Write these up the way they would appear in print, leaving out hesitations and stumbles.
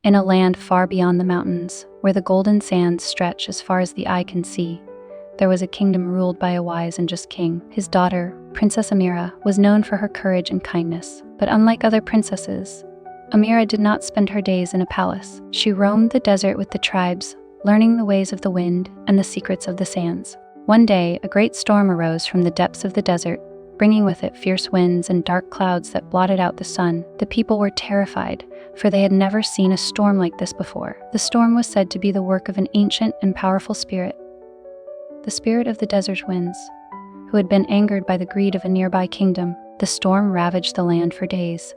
In a land far beyond the mountains, where the golden sands stretch as far as the eye can see, there was a kingdom ruled by a wise and just king. His daughter, Princess Amira, was known for her courage and kindness. But unlike other princesses, Amira did not spend her days in a palace. She roamed the desert with the tribes, learning the ways of the wind and the secrets of the sands. One day, a great storm arose from the depths of the desert, bringing with it fierce winds and dark clouds that blotted out the sun. The people were terrified, for they had never seen a storm like this before. The storm was said to be the work of an ancient and powerful spirit, the spirit of the desert winds, who had been angered by the greed of a nearby kingdom. The storm ravaged the land for days,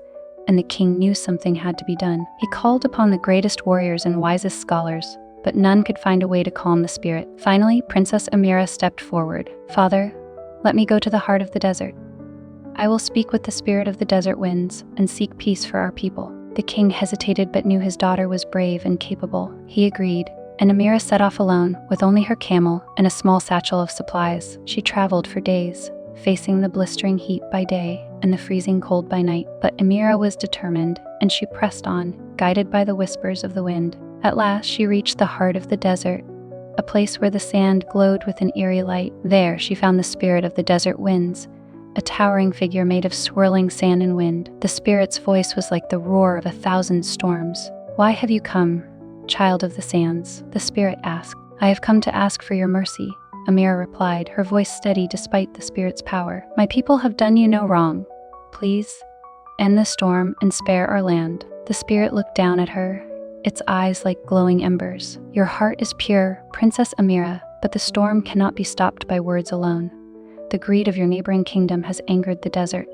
and the king knew something had to be done. He called upon the greatest warriors and wisest scholars, but none could find a way to calm the spirit. Finally, Princess Amira stepped forward. "Father, let me go to the heart of the desert. I will speak with the spirit of the desert winds and seek peace for our people." The king hesitated but knew his daughter was brave and capable. He agreed, and Amira set off alone, with only her camel and a small satchel of supplies. She traveled for days, facing the blistering heat by day and the freezing cold by night. But Amira was determined, and she pressed on, guided by the whispers of the wind. At last, she reached the heart of the desert, a place where the sand glowed with an eerie light. There, she found the spirit of the desert winds, a towering figure made of swirling sand and wind. The spirit's voice was like the roar of 1,000 storms. "Why have you come, child of the sands?" the spirit asked. "I have come to ask for your mercy," Amira replied, her voice steady despite the spirit's power. "My people have done you no wrong. Please, end the storm and spare our land." The spirit looked down at her, its eyes like glowing embers. "Your heart is pure, Princess Amira, but the storm cannot be stopped by words alone. The greed of your neighboring kingdom has angered the desert,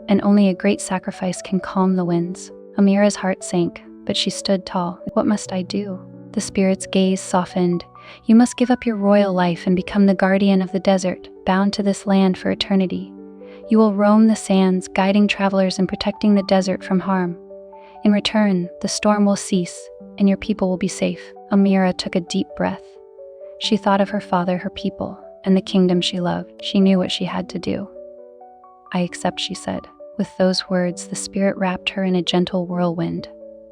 and only a great sacrifice can calm the winds." Amira's heart sank, but she stood tall. "What must I do?" The spirit's gaze softened. "You must give up your royal life and become the guardian of the desert, bound to this land for eternity. You will roam the sands, guiding travelers and protecting the desert from harm. In return, the storm will cease, and your people will be safe." Amira took a deep breath. She thought of her father, her people, and the kingdom she loved. She knew what she had to do. "I accept," she said. With those words, the spirit wrapped her in a gentle whirlwind,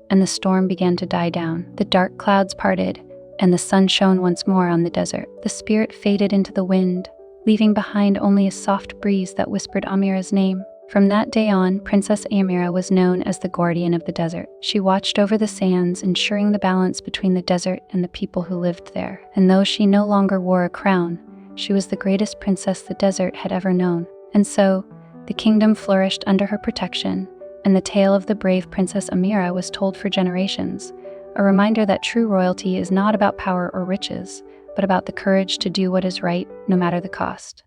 and the storm began to die down. The dark clouds parted, and the sun shone once more on the desert. The spirit faded into the wind, leaving behind only a soft breeze that whispered Amira's name. From that day on, Princess Amira was known as the guardian of the desert. She watched over the sands, ensuring the balance between the desert and the people who lived there. And though she no longer wore a crown, she was the greatest princess the desert had ever known. And so, the kingdom flourished under her protection, and the tale of the brave Princess Amira was told for generations, a reminder that true royalty is not about power or riches, but about the courage to do what is right, no matter the cost.